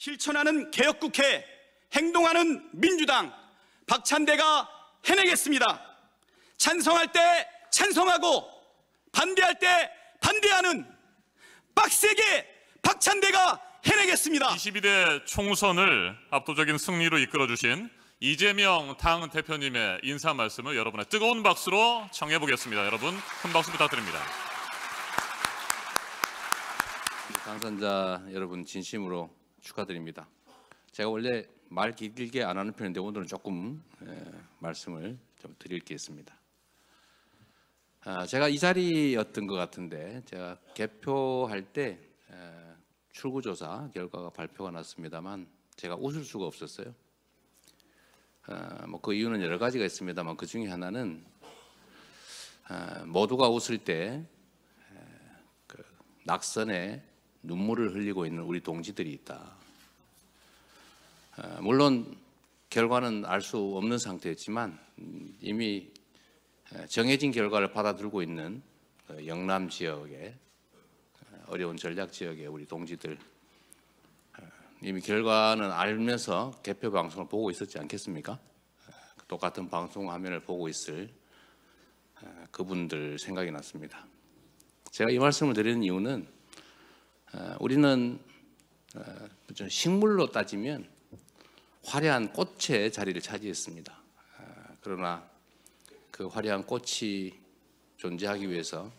실천하는 개혁국회, 행동하는 민주당, 박찬대가 해내겠습니다. 찬성할 때 찬성하고 반대할 때 반대하는 빡세게 박찬대가 해내겠습니다. 22대 총선을 압도적인 승리로 이끌어주신 이재명 당 대표님의 인사 말씀을 여러분의 뜨거운 박수로 청해 보겠습니다. 여러분 큰 박수 부탁드립니다. 당선자 여러분 진심으로 축하드립니다. 제가 원래 말 길게 안 하는 편인데 오늘은 조금 말씀을 좀 드릴 게 있습니다. 제가 이 자리였던 것 같은데 제가 개표할 때 출구조사 결과가 발표가 났습니다만 제가 웃을 수가 없었어요. 뭐 그 이유는 여러 가지가 있습니다만 그 중에 하나는 모두가 웃을 때 그 낙선에 눈물을 흘리고 있는 우리 동지들이 있다. 물론 결과는 알 수 없는 상태였지만 이미 정해진 결과를 받아들고 있는 영남 지역의 어려운 전략 지역의 우리 동지들 이미 결과는 알면서 개표 방송을 보고 있었지 않겠습니까? 똑같은 방송 화면을 보고 있을 그분들 생각이 났습니다. 제가 이 말씀을 드리는 이유는 우리는 식물로 따지면 화려한 꽃의 자리를 차지했습니다. 그러나 그 화려한 꽃이 존재하기 위해서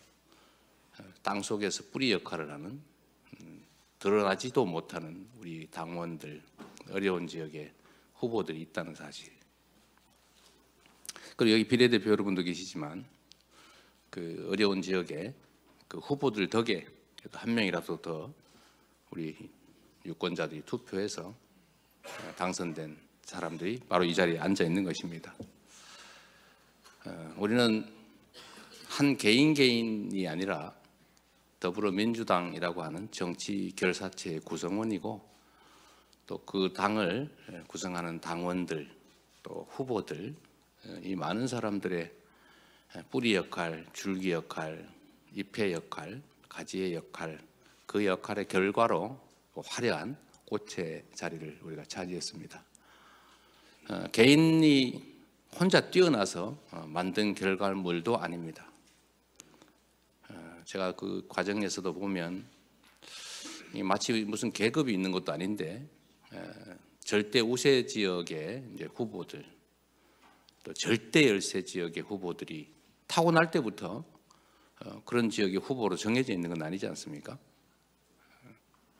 땅 속에서 뿌리 역할을 하는 드러나지도 못하는 우리 당원들, 어려운 지역의 후보들이 있다는 사실. 그리고 여기 비례대표 여러분도 계시지만 그 어려운 지역의 그 후보들 덕에 그래도 한 명이라도 더 우리 유권자들이 투표해서 당선된 사람들이 바로 이 자리에 앉아 있는 것입니다. 우리는 한 개인이 아니라 더불어민주당이라고 하는 정치 결사체의 구성원이고 또 그 당을 구성하는 당원들 또 후보들 이 많은 사람들의 뿌리 역할, 줄기 역할, 잎의 역할, 가지의 역할 그 역할의 결과로 화려한 꽃의 자리를 우리가 차지했습니다. 개인이 혼자 뛰어나서 만든 결과물도 아닙니다. 제가 그 과정에서도 보면 마치 무슨 계급이 있는 것도 아닌데 절대 우세 지역의 이제 후보들 또 절대 열세 지역의 후보들이 타고날 때부터 그런 지역의 후보로 정해져 있는 건 아니지 않습니까?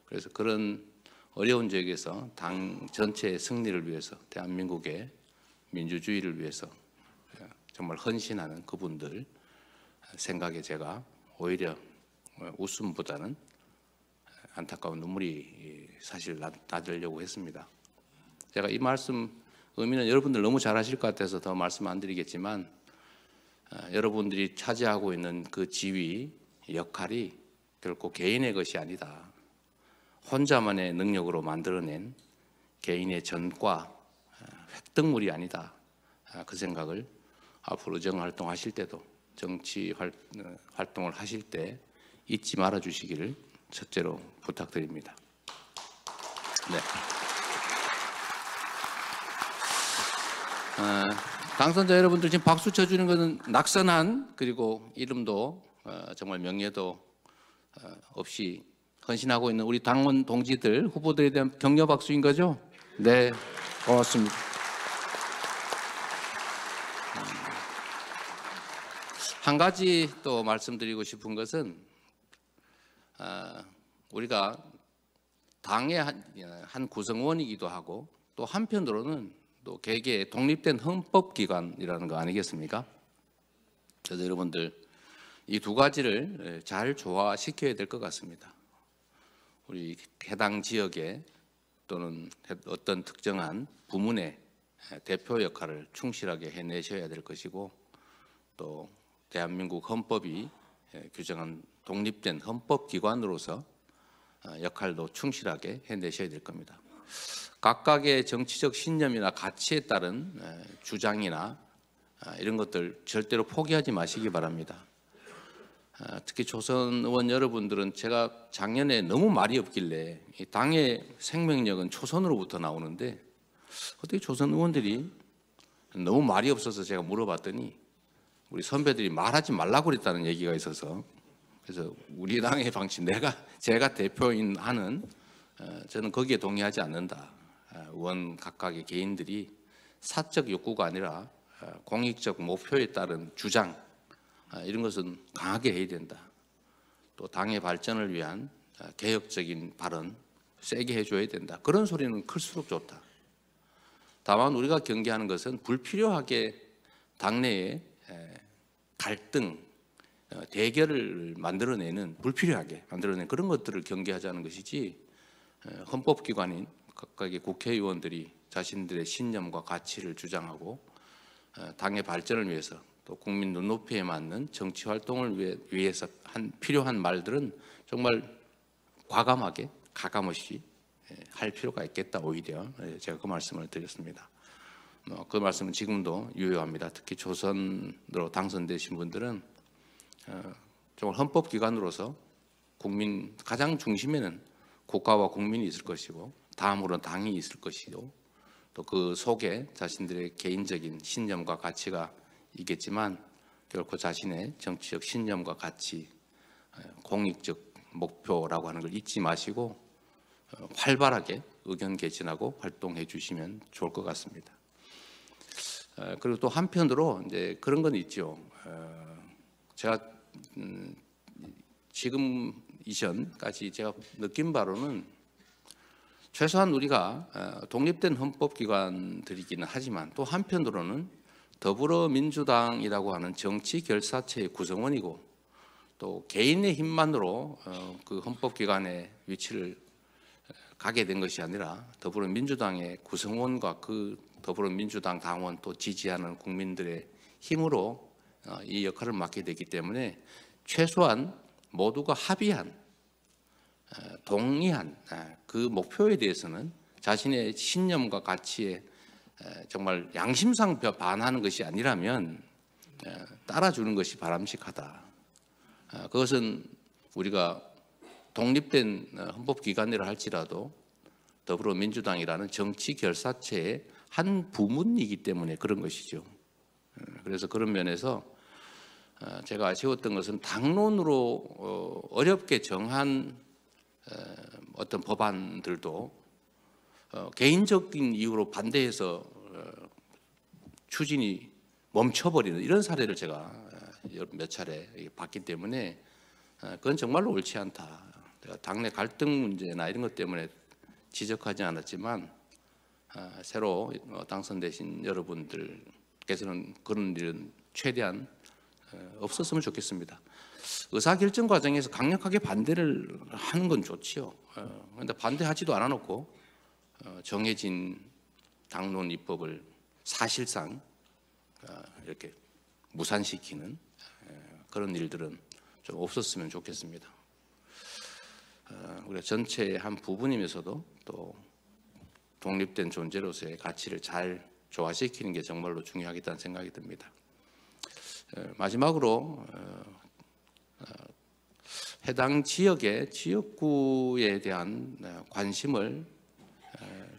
그래서 그런 어려운 지역에서 당 전체의 승리를 위해서 대한민국의 민주주의를 위해서 정말 헌신하는 그분들 생각에 제가 오히려 웃음보다는 안타까운 눈물이 사실 나들려고 했습니다. 제가 이 말씀 의미는 여러분들 너무 잘 아실 것 같아서 더 말씀 안 드리겠지만 여러분들이 차지하고 있는 그 지위, 역할이 결코 개인의 것이 아니다. 혼자만의 능력으로 만들어낸 개인의 전과 획득물이 아니다. 그 생각을 앞으로 정활동하실 때도 정치 활동을 하실 때 잊지 말아 주시기를 첫째로 부탁드립니다. 네. 당선자 여러분들 지금 박수 쳐주는 것은 낙선한 그리고 이름도 정말 명예도 없이 헌신하고 있는 우리 당원 동지들 후보들에 대한 격려 박수인 거죠? 네, 고맙습니다. 한 가지 또 말씀드리고 싶은 것은 우리가 당의 한 구성원이기도 하고 또 한편으로는 또 개개의 독립된 헌법기관이라는 거 아니겠습니까? 그래서 여러분들 이 두 가지를 잘 조화시켜야 될 것 같습니다. 우리 해당 지역에 또는 어떤 특정한 부문의 대표 역할을 충실하게 해내셔야 될 것이고 또 대한민국 헌법이 규정한 독립된 헌법기관으로서 역할도 충실하게 해내셔야 될 겁니다. 각각의 정치적 신념이나 가치에 따른 주장이나 이런 것들 절대로 포기하지 마시기 바랍니다. 특히 조선 의원 여러분들은 제가 작년에 너무 말이 없길래 이 당의 생명력은 초선으로부터 나오는데 어떻게 조선 의원들이 너무 말이 없어서 제가 물어봤더니 우리 선배들이 말하지 말라고 그랬다는 얘기가 있어서 그래서 우리 당의 방침 제가 대표인 한은 저는 거기에 동의하지 않는다. 의원 각각의 개인들이 사적 욕구가 아니라 공익적 목표에 따른 주장 이런 것은 강하게 해야 된다. 또 당의 발전을 위한 개혁적인 발언 세게 해줘야 된다. 그런 소리는 클수록 좋다. 다만 우리가 경계하는 것은 불필요하게 당내에 갈등, 대결을 불필요하게 만들어내는 그런 것들을 경계하자는 것이지 헌법기관인 각각의 국회의원들이 자신들의 신념과 가치를 주장하고 당의 발전을 위해서 또 국민 눈높이에 맞는 정치 활동을 위해서 필요한 말들은 정말 과감하게 가감없이 할 필요가 있겠다. 오히려 제가 그 말씀을 드렸습니다. 그 말씀은 지금도 유효합니다. 특히 조선으로 당선되신 분들은 정말 헌법기관으로서 국민 가장 중심에는 국가와 국민이 있을 것이고 다음으로는 당이 있을 것이고 또 그 속에 자신들의 개인적인 신념과 가치가 있겠지만 결코 자신의 정치적 신념과 가치, 공익적 목표라고 하는 걸 잊지 마시고 활발하게 의견 개진하고 활동해 주시면 좋을 것 같습니다. 그리고 또 한편으로 이제 그런 건 있죠. 제가 지금 이전까지 제가 느낀 바로는 최소한 우리가 독립된 헌법기관들이기는 하지만 또 한편으로는 더불어민주당이라고 하는 정치 결사체의 구성원이고 또 개인의 힘만으로 그 헌법기관의 위치를 가게 된 것이 아니라 더불어민주당의 구성원과 그 더불어민주당 당원 또 지지하는 국민들의 힘으로 이 역할을 맡게 되기 때문에 최소한 모두가 합의한 동의한 그 목표에 대해서는 자신의 신념과 가치에 정말 양심상 반하는 것이 아니라면 따라주는 것이 바람직하다. 그것은 우리가 독립된 헌법기관이라 할지라도 더불어민주당이라는 정치 결사체의 한 부문이기 때문에 그런 것이죠. 그래서 그런 면에서 제가 아쉬웠던 것은 당론으로 어렵게 정한 어떤 법안들도 개인적인 이유로 반대해서 추진이 멈춰버리는 이런 사례를 제가 몇 차례 봤기 때문에 그건 정말로 옳지 않다. 내가 당내 갈등 문제나 이런 것 때문에 지적하지 않았지만 새로 당선되신 여러분들께서는 그런 일은 최대한 없었으면 좋겠습니다. 의사결정 과정에서 강력하게 반대를 하는 건 좋지요. 그런데 반대하지도 않아놓고 정해진 당론 입법을 사실상 이렇게 무산시키는 그런 일들은 좀 없었으면 좋겠습니다. 우리가 전체의 한 부분이면서도 또 독립된 존재로서의 가치를 잘 조화시키는 게 정말로 중요하겠다는 생각이 듭니다. 마지막으로 해당 지역의 지역구에 대한 관심을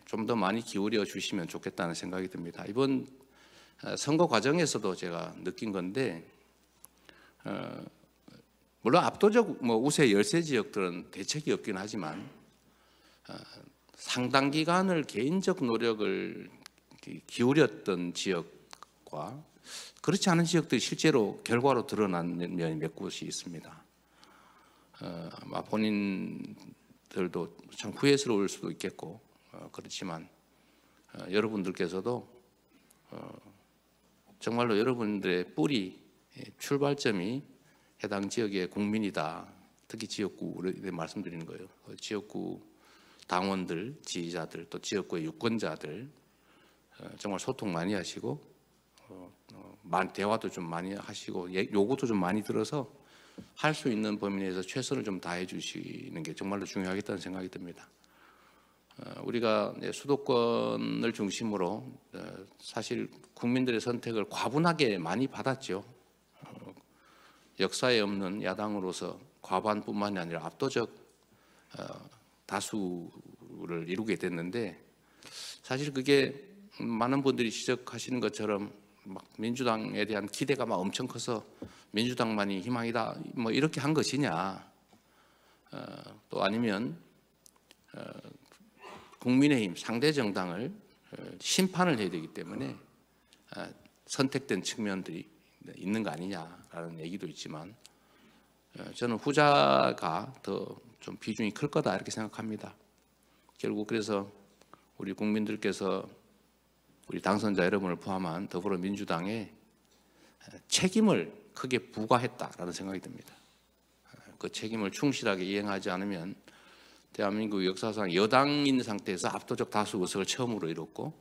좀 더 많이 기울여 주시면 좋겠다는 생각이 듭니다. 이번 선거 과정에서도 제가 느낀 건데 물론 압도적 우세 열세 지역들은 대책이 없긴 하지만 상당 기간을 개인적 노력을 기울였던 지역과 그렇지 않은 지역들이 실제로 결과로 드러난 면이 몇 곳이 있습니다. 아마 본인들도 참 후회스러울 수도 있겠고 그렇지만 여러분들께서도 정말로 여러분들의 뿌리 출발점이 해당 지역의 국민이다. 특히 지역구를 말씀드리는 거예요. 지역구 당원들, 지지자들, 또 지역구의 유권자들 정말 소통 많이 하시고 대화도 좀 많이 하시고 요구도 좀 많이 들어서 할 수 있는 범위 내에서 최선을 좀 다해 주시는 게 정말로 중요하겠다는 생각이 듭니다. 우리가 수도권을 중심으로 사실 국민들의 선택을 과분하게 많이 받았죠. 역사에 없는 야당으로서 과반뿐만이 아니라 압도적 다수를 이루게 됐는데, 사실 그게 많은 분들이 지적하시는 것처럼 막 민주당에 대한 기대가 막 엄청 커서 민주당만이 희망이다 뭐 이렇게 한 것이냐, 또 아니면 국민의힘 상대 정당을 심판을 해야 되기 때문에 선택된 측면들이 있는 거 아니냐라는 얘기도 있지만, 저는 후자가 더 좀 비중이 클 거다 이렇게 생각합니다. 결국 그래서 우리 국민들께서 우리 당선자 여러분을 포함한 더불어민주당에 책임을 크게 부과했다라는 생각이 듭니다. 그 책임을 충실하게 이행하지 않으면 대한민국 역사상 여당인 상태에서 압도적 다수 의석을 처음으로 이뤘고,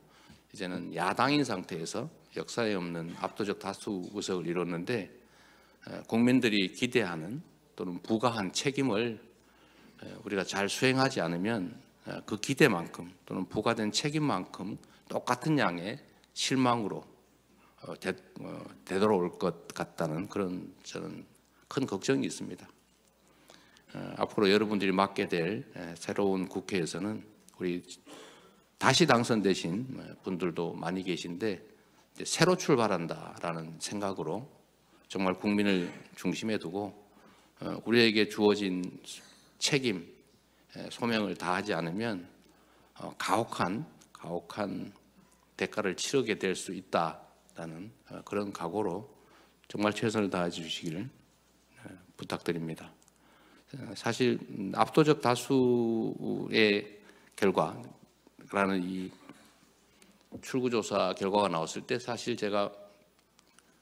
이제는 야당인 상태에서 역사에 없는 압도적 다수 의석을 이뤘는데, 국민들이 기대하는 또는 부과한 책임을 우리가 잘 수행하지 않으면 그 기대만큼 또는 부과된 책임만큼 똑같은 양의 실망으로 되돌아올 것 같다는 그런 저는 큰 걱정이 있습니다. 앞으로 여러분들이 맡게 될 새로운 국회에서는 우리 다시 당선되신 분들도 많이 계신데, 새로 출발한다라는 생각으로 정말 국민을 중심에 두고 우리에게 주어진 책임, 소명을 다하지 않으면 가혹한 대가를 치르게 될 수 있다라는 그런 각오로 정말 최선을 다해 주시기를 부탁드립니다. 사실 압도적 다수의 결과라는 이 출구조사 결과가 나왔을 때 사실 제가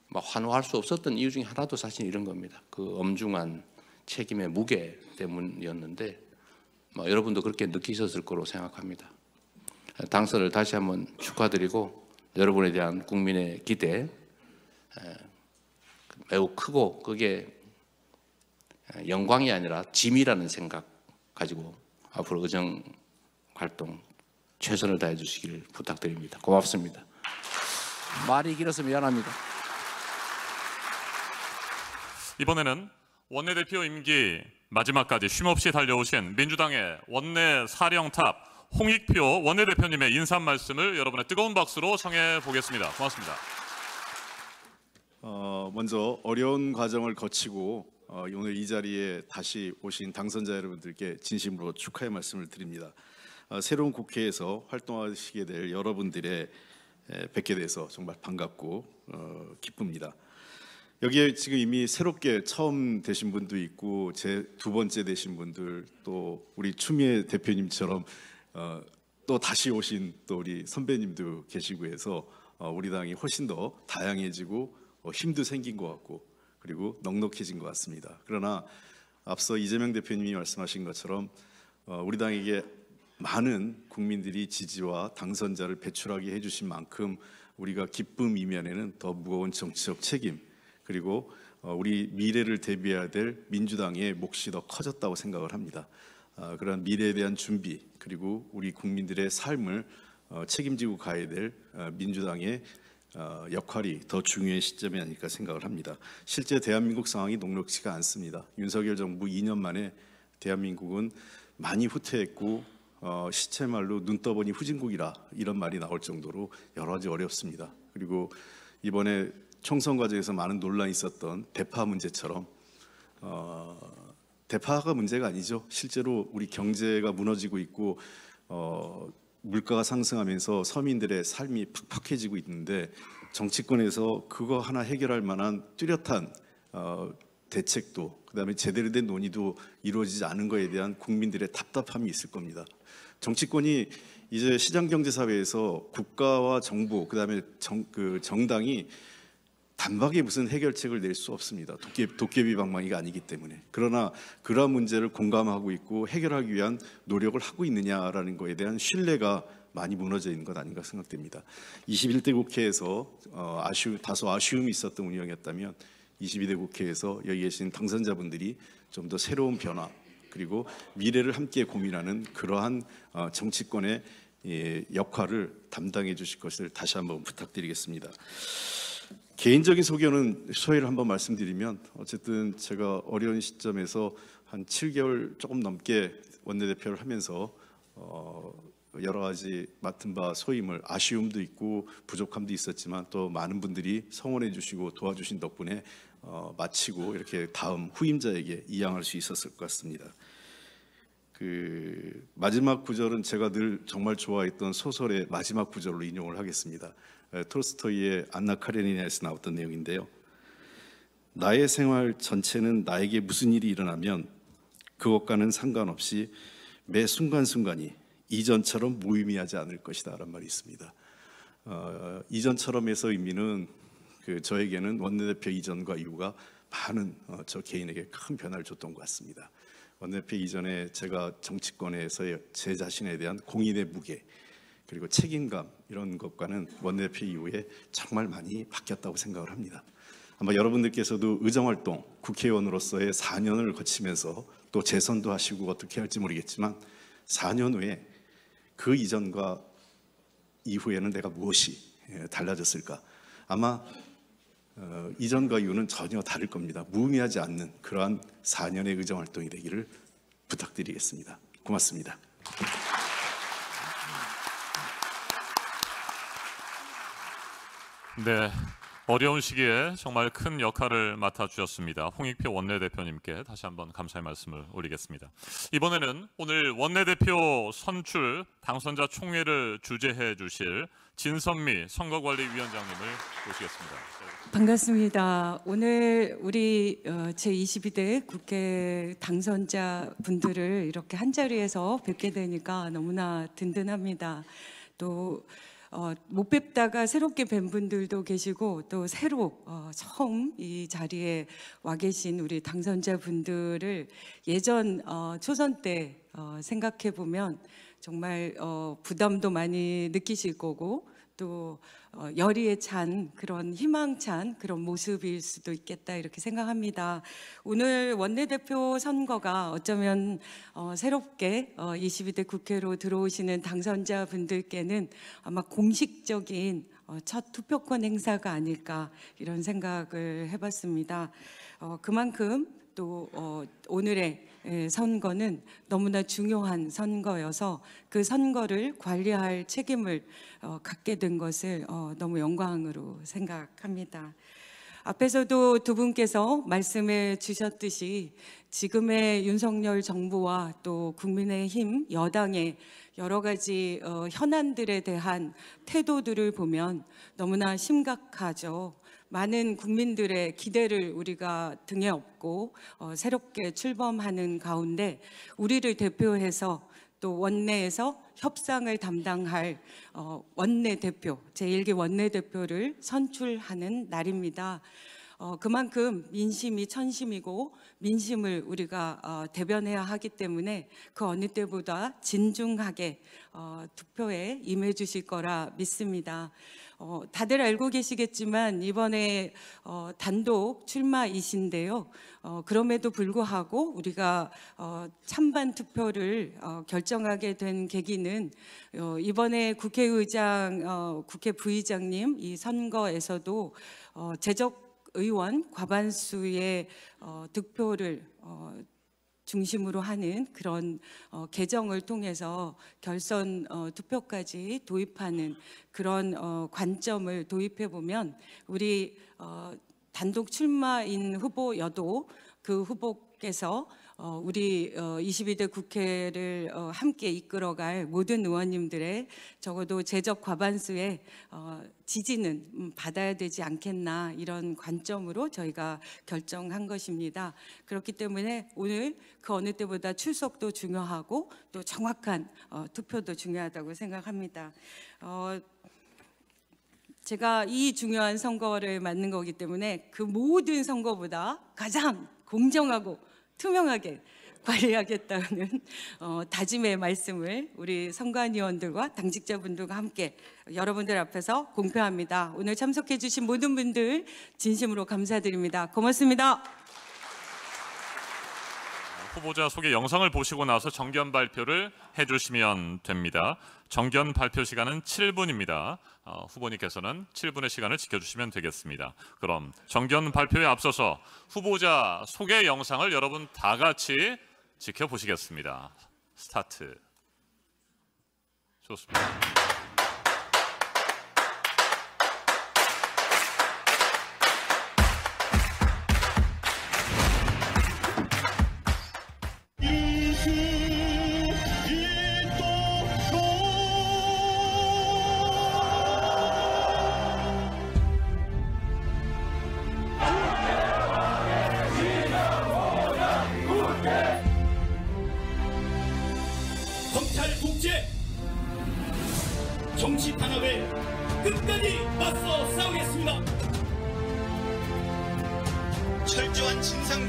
막 환호할 수 없었던 이유 중에 하나도 사실 이런 겁니다. 그 엄중한 책임의 무게 때문이었는데, 여러분도 그렇게 느끼셨을 거로 생각합니다. 당선을 다시 한번 축하드리고, 여러분에 대한 국민의 기대 매우 크고 그게 영광이 아니라 짐이라는 생각 가지고 앞으로 의정 활동 최선을 다해 주시기를 부탁드립니다. 고맙습니다. 말이 길어서 미안합니다. 이번에는 원내대표 임기 마지막까지 쉼없이 달려오신 민주당의 원내 사령탑 홍익표 원내대표님의 인사 말씀을 여러분의 뜨거운 박수로 청해 보겠습니다. 고맙습니다. 먼저 어려운 과정을 거치고 오늘 이 자리에 다시 오신 당선자 여러분들께 진심으로 축하의 말씀을 드립니다. 새로운 국회에서 활동하시게 될 여러분들의 뵙게 돼서 정말 반갑고 기쁩니다. 여기에 지금 이미 새롭게 처음 되신 분도 있고 제 두 번째 되신 분들, 또 우리 추미애 대표님처럼 또 다시 오신 또 우리 선배님도 계시고 해서 우리 당이 훨씬 더 다양해지고 힘도 생긴 것 같고 그리고 넉넉해진 것 같습니다. 그러나 앞서 이재명 대표님이 말씀하신 것처럼 우리 당에게 많은 국민들이 지지와 당선자를 배출하게 해주신 만큼 우리가 기쁨 이면에는 더 무거운 정치적 책임, 그리고 우리 미래를 대비해야 될 민주당의 몫이 더 커졌다고 생각을 합니다. 그런 미래에 대한 준비, 그리고 우리 국민들의 삶을 책임지고 가야 될 민주당의 역할이 더 중요한 시점이 아닐까 생각을 합니다. 실제 대한민국 상황이 녹록지가 않습니다. 윤석열 정부 2년 만에 대한민국은 많이 후퇴했고 시체말로 눈 떠보니 후진국이라 이런 말이 나올 정도로 여러 가지 어렵습니다. 그리고 이번에 총선 과정에서 많은 논란이 있었던 대파 문제처럼 대파가 문제가 아니죠. 실제로 우리 경제가 무너지고 있고 물가가 상승하면서 서민들의 삶이 팍팍해지고 있는데, 정치권에서 그거 하나 해결할 만한 뚜렷한 대책도, 그다음에 제대로 된 논의도 이루어지지 않은 것에 대한 국민들의 답답함이 있을 겁니다. 정치권이 이제 시장경제사회에서 국가와 정부, 그다음에 정당이 단박에 무슨 해결책을 낼 수 없습니다. 도깨비 방망이가 아니기 때문에. 그러나 그러한 문제를 공감하고 있고 해결하기 위한 노력을 하고 있느냐라는 것에 대한 신뢰가 많이 무너져 있는 것 아닌가 생각됩니다. 21대 국회에서 다소 아쉬움이 있었던 운영이었다면 22대 국회에서 여기 계신 당선자분들이 좀 더 새로운 변화, 그리고 미래를 함께 고민하는 그러한 정치권의 역할을 담당해 주실 것을 다시 한번 부탁드리겠습니다. 개인적인 소회를 한번 말씀드리면, 어쨌든 제가 어려운 시점에서 한 7개월 조금 넘게 원내대표를 하면서 여러 가지 맡은 바 소임을, 아쉬움도 있고 부족함도 있었지만 또 많은 분들이 성원해 주시고 도와주신 덕분에 마치고 이렇게 다음 후임자에게 이양할 수 있었을 것 같습니다. 그 마지막 구절은 제가 늘 정말 좋아했던 소설의 마지막 구절로 인용을 하겠습니다. 톨스토이의 안나 카레니나에서 나왔던 내용인데요. 나의 생활 전체는 나에게 무슨 일이 일어나면 그것과는 상관없이 매 순간순간이 이전처럼 무의미하지 않을 것이다 라는 말이 있습니다. 이전처럼에서 의미는 저에게는 원내대표 이전과 이후가 많은 저 개인에게 큰 변화를 줬던 것 같습니다. 원내대표 이전에 제가 정치권에서의 제 자신에 대한 공인의 무게 그리고 책임감 이런 것과는 원내대표 이후에 정말 많이 바뀌었다고 생각을 합니다. 아마 여러분들께서도 의정활동 국회의원으로서의 4년을 거치면서 또 재선도 하시고 어떻게 할지 모르겠지만 4년 후에 그 이전과 이후에는 내가 무엇이 달라졌을까? 아마 이전과 이후는 전혀 다를 겁니다. 무의미하지 않는 그러한 4년의 의정활동이 되기를 부탁드리겠습니다. 고맙습니다. 네, 어려운 시기에 정말 큰 역할을 맡아주셨습니다. 홍익표 원내대표님께 다시 한번 감사의 말씀을 올리겠습니다. 이번에는 오늘 원내대표 선출 당선자 총회를 주재해 주실 진선미 선거관리위원장님을 모시겠습니다. 반갑습니다. 오늘 우리 제22대 국회 당선자 분들을 이렇게 한 자리에서 뵙게 되니까 너무나 든든합니다. 또 못 뵙다가 새롭게 뵌 분들도 계시고 또 새로 처음 이 자리에 와 계신 우리 당선자 분들을 예전 초선 때 생각해 보면 정말 부담도 많이 느끼실 거고 또 열의에 찬 그런 희망찬 그런 모습일 수도 있겠다 이렇게 생각합니다. 오늘 원내대표 선거가 어쩌면 새롭게 22대 국회로 들어오시는 당선자 분들께는 아마 공식적인 첫 투표권 행사가 아닐까 이런 생각을 해봤습니다. 그만큼 또 오늘의 선거는 너무나 중요한 선거여서 그 선거를 관리할 책임을 갖게 된 것을 너무 영광으로 생각합니다. 앞에서도 두 분께서 말씀해 주셨듯이 지금의 윤석열 정부와 또 국민의힘 여당의 여러 가지 현안들에 대한 태도들을 보면 너무나 심각하죠. 많은 국민들의 기대를 우리가 등에 업고 새롭게 출범하는 가운데 우리를 대표해서 또 원내에서 협상을 담당할 원내대표, 제1기 원내대표를 선출하는 날입니다. 그만큼 민심이 천심이고 민심을 우리가 대변해야 하기 때문에 그 어느 때보다 진중하게 투표에 임해 주실 거라 믿습니다. 다들 알고 계시겠지만 이번에 단독 출마이신데요. 그럼에도 불구하고 우리가 찬반 투표를 결정하게 된 계기는 이번에 국회의장, 국회 부의장님 이 선거에서도 재적의원 과반수의 득표를 중심으로 하는 그런 개정을 통해서 결선 투표까지 도입하는 그런 관점을 도입해 보면 우리 단독 출마인 후보여도 그 후보께서 우리 22대 국회를 함께 이끌어갈 모든 의원님들의 적어도 재적 과반수의 지지는 받아야 되지 않겠나 이런 관점으로 저희가 결정한 것입니다. 그렇기 때문에 오늘 그 어느 때보다 출석도 중요하고 또 정확한 투표도 중요하다고 생각합니다. 제가 이 중요한 선거를 맡는 거기 때문에 그 모든 선거보다 가장 공정하고 투명하게 관리하겠다는 다짐의 말씀을 우리 선관위원들과 당직자분들과 함께 여러분들 앞에서 공표합니다. 오늘 참석해 주신 모든 분들 진심으로 감사드립니다. 고맙습니다. 후보자 소개 영상을 보시고 나서 정견 발표를 해주시면 됩니다. 정견 발표 시간은 7분입니다. 후보님께서는 7분의 시간을 지켜주시면 되겠습니다. 그럼 정견 발표에 앞서서 후보자 소개 영상을 여러분 다 같이 지켜보시겠습니다. 스타트. 좋습니다. 검찰 독재, 정치 탄압에 끝까지 맞서 싸우겠습니다. 철저한 진상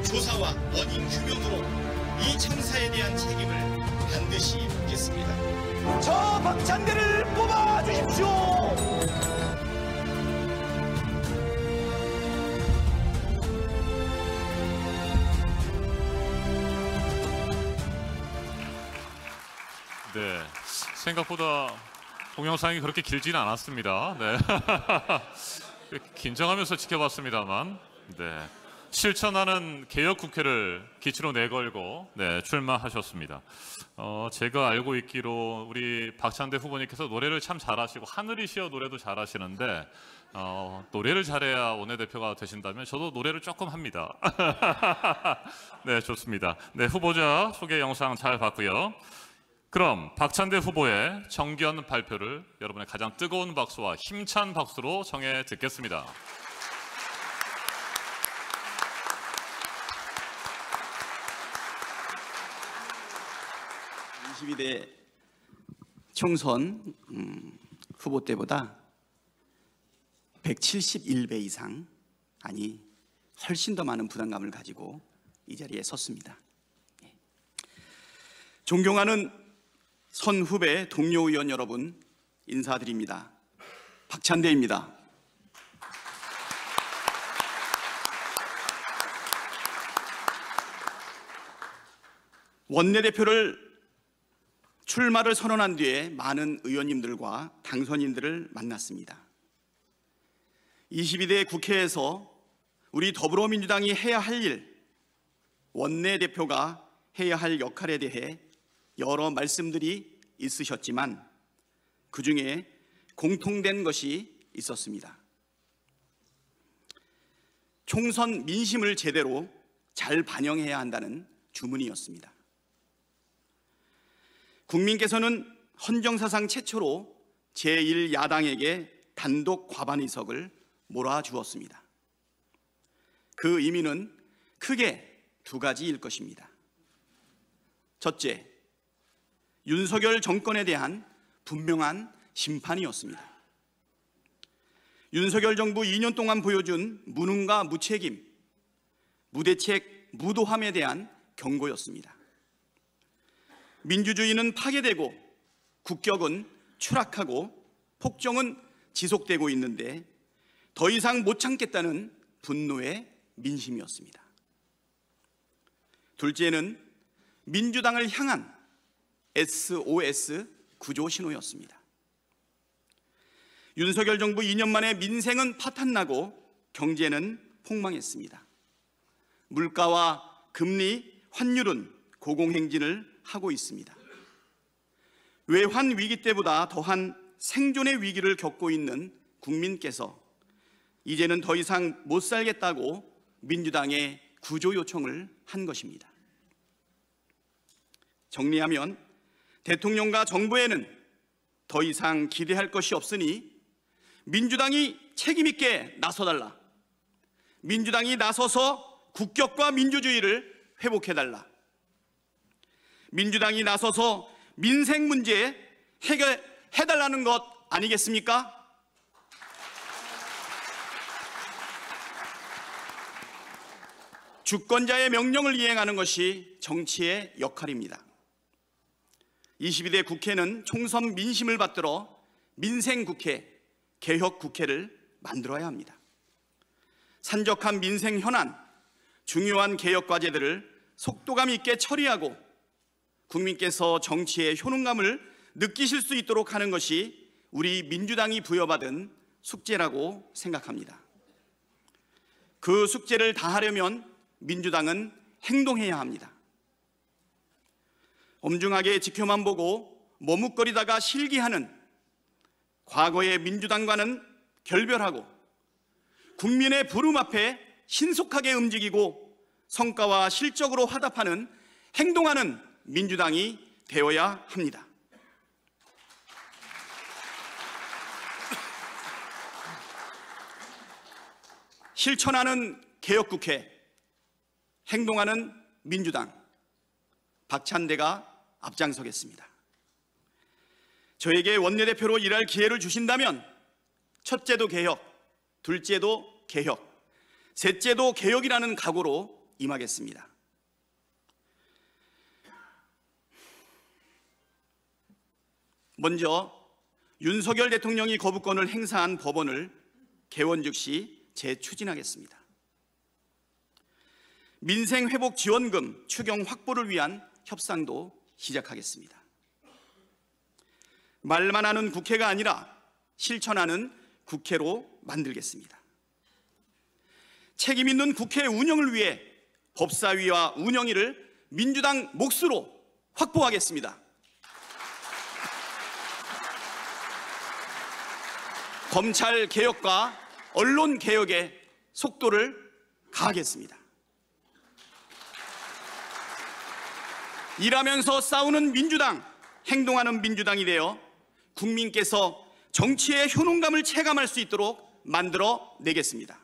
조사와 원인 규명으로 이 참사에 대한 책임을 반드시 묻겠습니다. 저 박찬대를 뽑아 주십시오. 네, 생각보다 동영상이 그렇게 길지는 않았습니다. 네, 긴장하면서 지켜봤습니다만, 네, 실천하는 개혁국회를 기치로 내걸고 출마하셨습니다. 제가 알고 있기로 우리 박찬대 후보님께서 노래를 참 잘하시고 하늘이시여 노래도 잘하시는데 노래를 잘해야 원내대표가 되신다면 저도 노래를 조금 합니다. 네, 좋습니다. 네, 후보자 소개 영상 잘 봤고요. 그럼 박찬대 후보의 정견 발표를 여러분의 가장 뜨거운 박수와 힘찬 박수로 청해 듣겠습니다. 22대 총선 후보 때보다 171배 이상, 아니 훨씬 더 많은 부담감을 가지고 이 자리에 섰습니다. 존경하는 선 후배 동료 의원 여러분, 인사드립니다. 박찬대입니다. 원내대표를 출마를 선언한 뒤에 많은 의원님들과 당선인들을 만났습니다. 22대 국회에서 우리 더불어민주당이 해야 할 일, 원내대표가 해야 할 역할에 대해 여러 말씀들이 있으셨지만 그 중에 공통된 것이 있었습니다. 총선 민심을 제대로 잘 반영해야 한다는 주문이었습니다. 국민께서는 헌정사상 최초로 제1야당에게 단독 과반 의석을 몰아주었습니다. 그 의미는 크게 두 가지일 것입니다. 첫째, 윤석열 정권에 대한 분명한 심판이었습니다. 윤석열 정부 2년 동안 보여준 무능과 무책임, 무대책, 무도함에 대한 경고였습니다. 민주주의는 파괴되고 국격은 추락하고 폭정은 지속되고 있는데 더 이상 못 참겠다는 분노의 민심이었습니다. 둘째는 민주당을 향한 SOS 구조 신호였습니다. 윤석열 정부 2년 만에 민생은 파탄나고 경제는 폭망했습니다. 물가와 금리, 환율은 고공행진을 하고 있습니다. 외환 위기 때보다 더한 생존의 위기를 겪고 있는 국민께서 이제는 더 이상 못 살겠다고 민주당에 구조 요청을 한 것입니다. 정리하면 대통령과 정부에는 더 이상 기대할 것이 없으니 민주당이 책임 있게 나서달라. 민주당이 나서서 국격과 민주주의를 회복해달라. 민주당이 나서서 민생 문제 해결해달라는 것 아니겠습니까? 주권자의 명령을 이행하는 것이 정치의 역할입니다. 22대 국회는 총선 민심을 받들어 민생국회, 개혁국회를 만들어야 합니다. 산적한 민생 현안, 중요한 개혁 과제들을 속도감 있게 처리하고 국민께서 정치의 효능감을 느끼실 수 있도록 하는 것이 우리 민주당이 부여받은 숙제라고 생각합니다. 그 숙제를 다하려면 민주당은 행동해야 합니다. 엄중하게 지켜만 보고 머뭇거리다가 실기하는 과거의 민주당과는 결별하고 국민의 부름 앞에 신속하게 움직이고 성과와 실적으로 화답하는 행동하는 민주당이 되어야 합니다. 실천하는 개혁국회, 행동하는 민주당, 박찬대가 앞장서겠습니다. 저에게 원내대표로 일할 기회를 주신다면 첫째도 개혁, 둘째도 개혁, 셋째도 개혁이라는 각오로 임하겠습니다. 먼저 윤석열 대통령이 거부권을 행사한 법원을 개원 즉시 재추진하겠습니다. 민생회복지원금 추경 확보를 위한 협상도 시작하겠습니다. 말만 하는 국회가 아니라 실천하는 국회로 만들겠습니다. 책임 있는 국회 운영을 위해 법사위와 운영위를 민주당 몫으로 확보하겠습니다. 검찰 개혁과 언론 개혁에 속도를 가하겠습니다. 일하면서 싸우는 민주당, 행동하는 민주당이 되어 국민께서 정치의 효능감을 체감할 수 있도록 만들어 내겠습니다.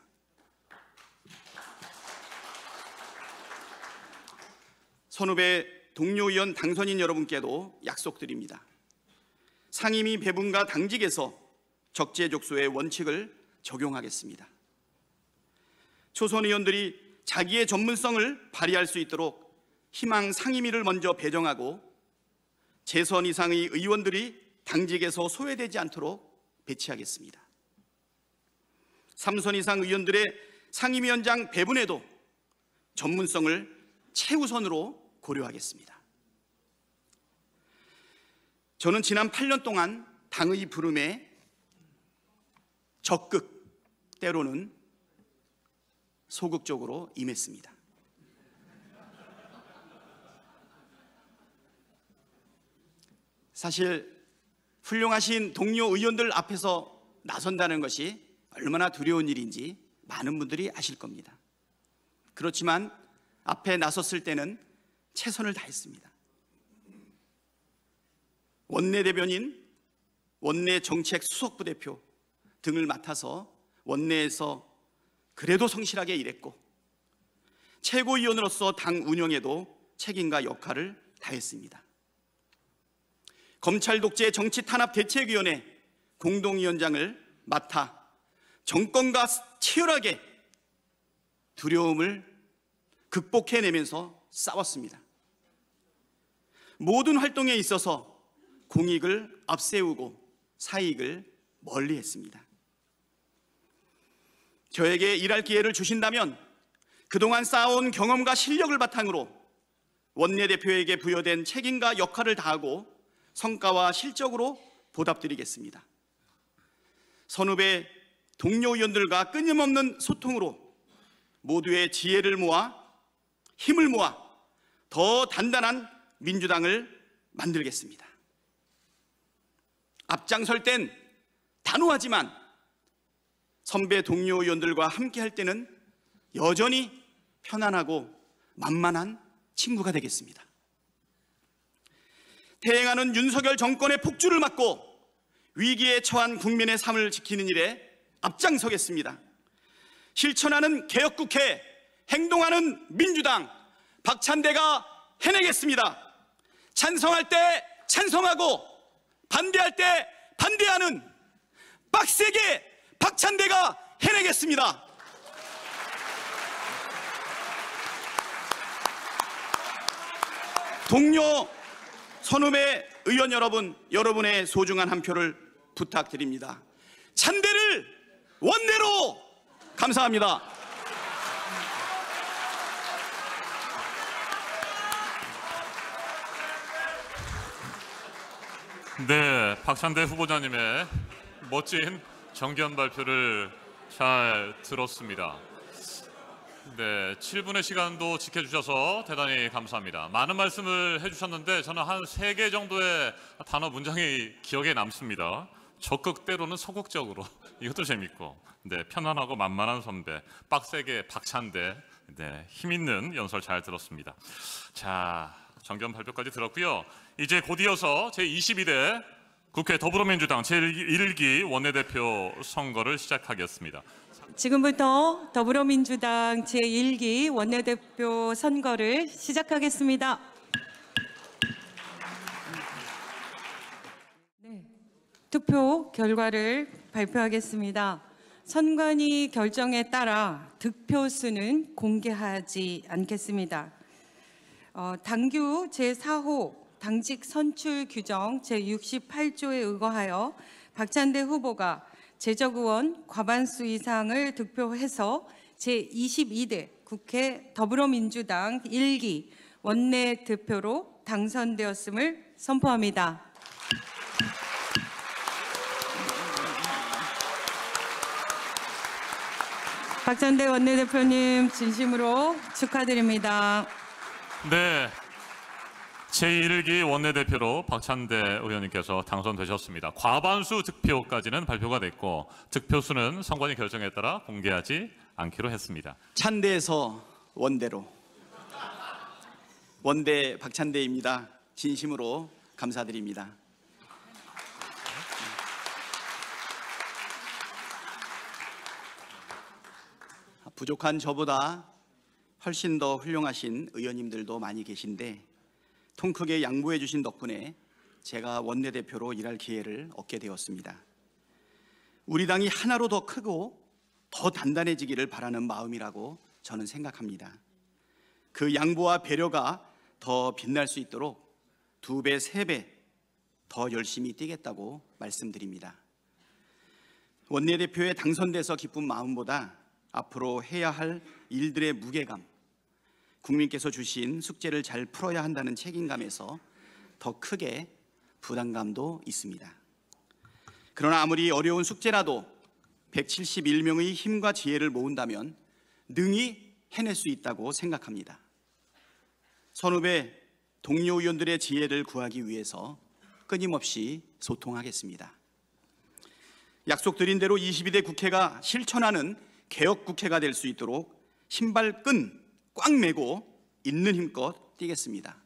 선후배 동료 의원 당선인 여러분께도 약속드립니다. 상임위 배분과 당직에서 적재적소의 원칙을 적용하겠습니다. 초선 의원들이 자기의 전문성을 발휘할 수 있도록 희망 상임위를 먼저 배정하고 재선 이상의 의원들이 당직에서 소외되지 않도록 배치하겠습니다. 3선 이상 의원들의 상임위원장 배분에도 전문성을 최우선으로 고려하겠습니다. 저는 지난 8년 동안 당의 부름에 적극, 때로는 소극적으로 임했습니다. 사실 훌륭하신 동료 의원들 앞에서 나선다는 것이 얼마나 두려운 일인지 많은 분들이 아실 겁니다. 그렇지만 앞에 나섰을 때는 최선을 다했습니다. 원내대변인, 원내정책 수석부대표 등을 맡아서 원내에서 그래도 성실하게 일했고 최고위원으로서 당 운영에도 책임과 역할을 다했습니다. 검찰 독재 정치 탄압 대책위원회 공동위원장을 맡아 정권과 치열하게 두려움을 극복해내면서 싸웠습니다. 모든 활동에 있어서 공익을 앞세우고 사익을 멀리했습니다. 저에게 일할 기회를 주신다면 그동안 쌓아온 경험과 실력을 바탕으로 원내대표에게 부여된 책임과 역할을 다하고 성과와 실적으로 보답드리겠습니다. 선후배 동료 의원들과 끊임없는 소통으로 모두의 지혜를 모아 힘을 모아 더 단단한 민주당을 만들겠습니다. 앞장설 땐 단호하지만 선배 동료 의원들과 함께 할 때는 여전히 편안하고 만만한 친구가 되겠습니다. 태행하는 윤석열 정권의 폭주를 막고 위기에 처한 국민의 삶을 지키는 일에 앞장서겠습니다. 실천하는 개혁국회, 행동하는 민주당, 박찬대가 해내겠습니다. 찬성할 때 찬성하고 반대할 때 반대하는 빡세게 박찬대가 해내겠습니다. 동료 선후배 의원 여러분, 여러분의 소중한 한 표를 부탁드립니다. 찬대를 원내로. 감사합니다. 네, 박찬대 후보자님의 멋진 정견 발표를 잘 들었습니다. 네, 7분의 시간도 지켜주셔서 대단히 감사합니다. 많은 말씀을 해주셨는데 저는 한 3개 정도의 단어 문장이 기억에 남습니다. 적극 때로는 소극적으로, 이것도 재밌고, 네, 편안하고 만만한 선배, 빡세게 박찬대, 네, 힘있는 연설 잘 들었습니다. 자, 정견 발표까지 들었고요. 이제 곧 이어서 제22대 국회 더불어민주당 제1기 원내대표 선거를 시작하겠습니다. 지금부터 더불어민주당 제1기 원내대표 선거를 시작하겠습니다. 네, 투표 결과를 발표하겠습니다. 선관위 결정에 따라 득표수는 공개하지 않겠습니다. 당규 제4호 당직 선출 규정 제68조에 의거하여 박찬대 후보가 제적의원 과반수 이상을 득표해서 제22대 국회 더불어민주당 1기 원내대표로 당선되었음을 선포합니다. 박찬대 원내대표님 진심으로 축하드립니다. 네, 제1기 원내대표로 박찬대 의원님께서 당선되셨습니다. 과반수 득표까지는 발표가 됐고 득표수는 선관위 결정에 따라 공개하지 않기로 했습니다. 찬대에서 원대로. 원대 박찬대입니다. 진심으로 감사드립니다. 부족한 저보다 훨씬 더 훌륭하신 의원님들도 많이 계신데 통 크게 양보해 주신 덕분에 제가 원내대표로 일할 기회를 얻게 되었습니다. 우리 당이 하나로 더 크고 더 단단해지기를 바라는 마음이라고 저는 생각합니다. 그 양보와 배려가 더 빛날 수 있도록 2배, 3배 더 열심히 뛰겠다고 말씀드립니다. 원내대표에 당선돼서 기쁜 마음보다 앞으로 해야 할 일들의 무게감, 국민께서 주신 숙제를 잘 풀어야 한다는 책임감에서 더 크게 부담감도 있습니다. 그러나 아무리 어려운 숙제라도 171명의 힘과 지혜를 모은다면 능히 해낼 수 있다고 생각합니다. 선후배 동료 의원들의 지혜를 구하기 위해서 끊임없이 소통하겠습니다. 약속드린 대로 22대 국회가 실천하는 개혁 국회가 될 수 있도록 신발끈 꽉 매고 있는 힘껏 뛰겠습니다.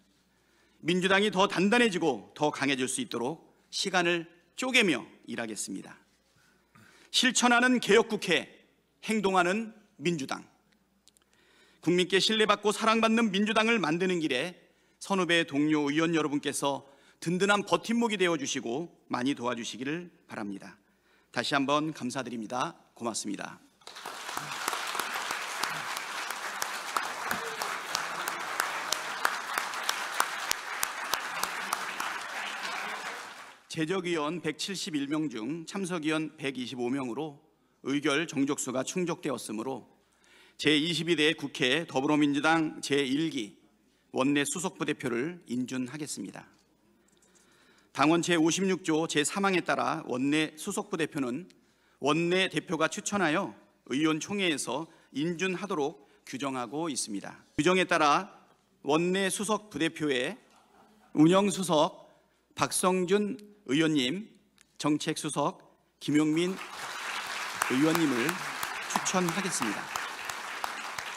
민주당이 더 단단해지고 더 강해질 수 있도록 시간을 쪼개며 일하겠습니다. 실천하는 개혁 국회, 행동하는 민주당. 국민께 신뢰받고 사랑받는 민주당을 만드는 길에 선후배 동료 의원 여러분께서 든든한 버팀목이 되어주시고 많이 도와주시기를 바랍니다. 다시 한번 감사드립니다. 고맙습니다. 제적의원 171명 중 참석의원 125명으로 의결 정족수가 충족되었으므로 제22대 국회 더불어민주당 제1기 원내 수석부대표를 인준하겠습니다. 당원 제56조 제3항에 따라 원내 수석부대표는 원내대표가 추천하여 의원총회에서 인준하도록 규정하고 있습니다. 규정에 따라 원내 수석부대표의 운영수석 박성준 의원님, 정책수석 김용민 의원님을 추천하겠습니다.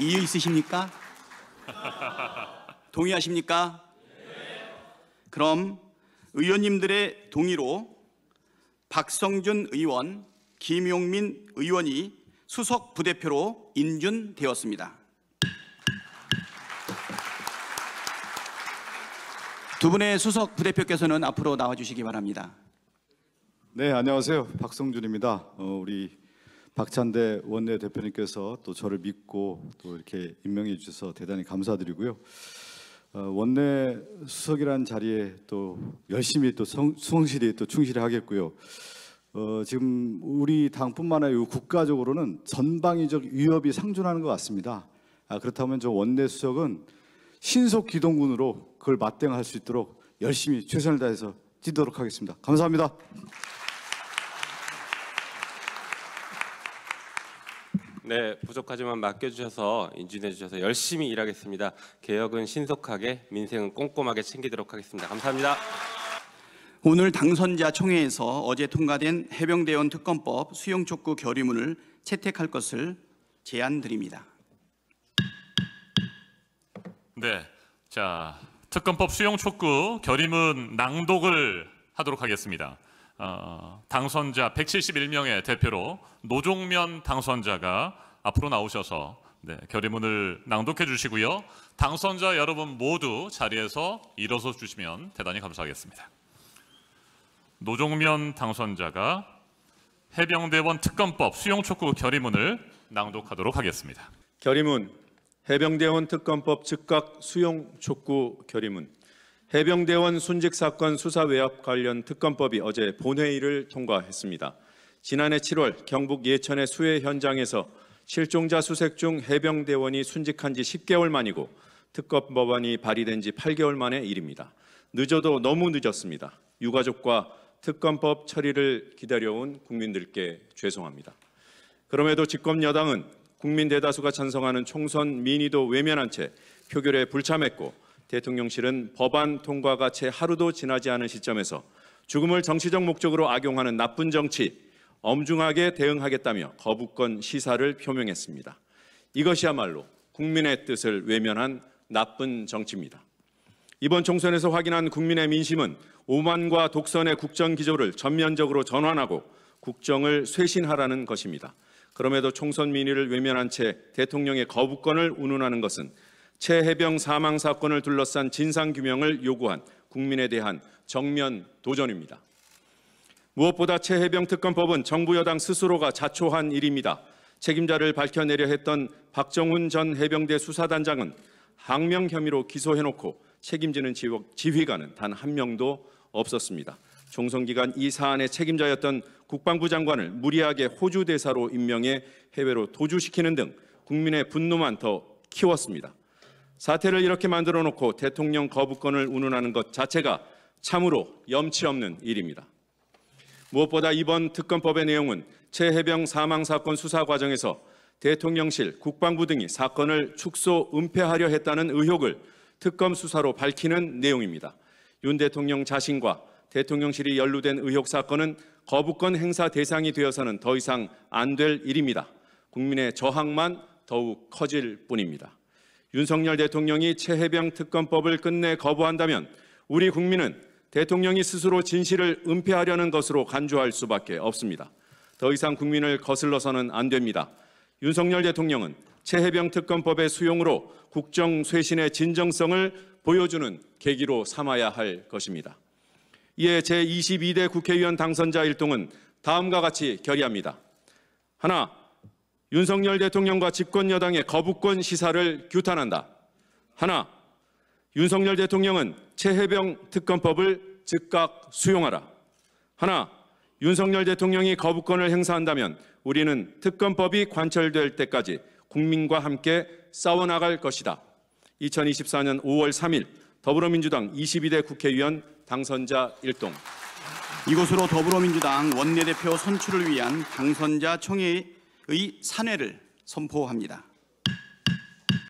이의 있으십니까? 동의하십니까? 그럼 의원님들의 동의로 박성준 의원, 김용민 의원이 수석 부대표로 인준되었습니다. 두 분의 수석 부대표께서는 앞으로 나와주시기 바랍니다. 네, 안녕하세요. 박성준입니다. 우리 박찬대 원내대표님께서 또 저를 믿고 또 이렇게 임명해 주셔서 대단히 감사드리고요. 원내 수석이라는 자리에 또 열심히 또 성실히 또 충실히 하겠고요. 지금 우리 당뿐만 아니라 국가적으로는 전방위적 위협이 상존하는 것 같습니다. 그렇다면 저 원내 수석은 신속 기동군으로 그걸 맞대응할 수 있도록 열심히 최선을 다해서 책임지도록 하겠습니다. 감사합니다. 네, 부족하지만 맡겨주셔서 인준해 주셔서 열심히 일하겠습니다. 개혁은 신속하게, 민생은 꼼꼼하게 챙기도록 하겠습니다. 감사합니다. 오늘 당선자 총회에서 어제 통과된 해병대원 특검법 수용 촉구 결의문을 채택할 것을 제안드립니다. 네, 자 특검법 수용 촉구 결의문 낭독을 하도록 하겠습니다. 당선자 171명의 대표로 노종면 당선자가 앞으로 나오셔서 결의문을 낭독해 주시고요. 당선자 여러분 모두 자리에서 일어서 주시면 대단히 감사하겠습니다. 노종면 당선자가 해병대원 특검법 수용 촉구 결의문을 낭독하도록 하겠습니다. 결의문 해병대원 특검법 즉각 수용 촉구 결의문. 해병대원 순직 사건 수사 외압 관련 특검법이 어제 본회의를 통과했습니다. 지난해 7월 경북 예천의 수해 현장에서 실종자 수색 중 해병대원이 순직한 지 10개월 만이고 특검 법안이 발의된 지 8개월 만의 일입니다. 늦어도 너무 늦었습니다. 유가족과 특검법 처리를 기다려온 국민들께 죄송합니다. 그럼에도 집권 여당은 국민 대다수가 찬성하는 총선 민의도 외면한 채 표결에 불참했고 대통령실은 법안 통과가 채 하루도 지나지 않은 시점에서 죽음을 정치적 목적으로 악용하는 나쁜 정치, 엄중하게 대응하겠다며 거부권 시사를 표명했습니다. 이것이야말로 국민의 뜻을 외면한 나쁜 정치입니다. 이번 총선에서 확인한 국민의 민심은 오만과 독선의 국정 기조를 전면적으로 전환하고 국정을 쇄신하라는 것입니다. 그럼에도 총선 민의를 외면한 채 대통령의 거부권을 운운하는 것은 최해병 사망 사건을 둘러싼 진상규명을 요구한 국민에 대한 정면 도전입니다. 무엇보다 최해병 특검법은 정부 여당 스스로가 자초한 일입니다. 책임자를 밝혀내려 했던 박정훈 전 해병대 수사단장은 항명 혐의로 기소해놓고 책임지는 지휘관은 단 한 명도 없었습니다. 총선 기간 이 사안의 책임자였던 국방부 장관을 무리하게 호주 대사로 임명해 해외로 도주시키는 등 국민의 분노만 더 키웠습니다. 사태를 이렇게 만들어 놓고 대통령 거부권을 운운하는 것 자체가 참으로 염치 없는 일입니다. 무엇보다 이번 특검법의 내용은 최해병 사망 사건 수사 과정에서 대통령실, 국방부 등이 사건을 축소, 은폐하려 했다는 의혹을 특검 수사로 밝히는 내용입니다. 윤 대통령 자신과 대통령실이 연루된 의혹 사건은 거부권 행사 대상이 되어서는 더 이상 안 될 일입니다. 국민의 저항만 더욱 커질 뿐입니다. 윤석열 대통령이 최해병 특검법을 끝내 거부한다면 우리 국민은 대통령이 스스로 진실을 은폐하려는 것으로 간주할 수밖에 없습니다. 더 이상 국민을 거슬러서는 안 됩니다. 윤석열 대통령은 최해병 특검법의 수용으로 국정 쇄신의 진정성을 보여주는 계기로 삼아야 할 것입니다. 이에 제22대 국회의원 당선자 일동은 다음과 같이 결의합니다. 하나, 윤석열 대통령과 집권 여당의 거부권 시사를 규탄한다. 하나, 윤석열 대통령은 최해병 특검법을 즉각 수용하라. 하나, 윤석열 대통령이 거부권을 행사한다면 우리는 특검법이 관철될 때까지 국민과 함께 싸워나갈 것이다. 2024년 5월 3일 더불어민주당 22대 국회의원 당선자 일동. 이것으로 더불어민주당 원내대표 선출을 위한 당선자 총회의 산회를 선포합니다.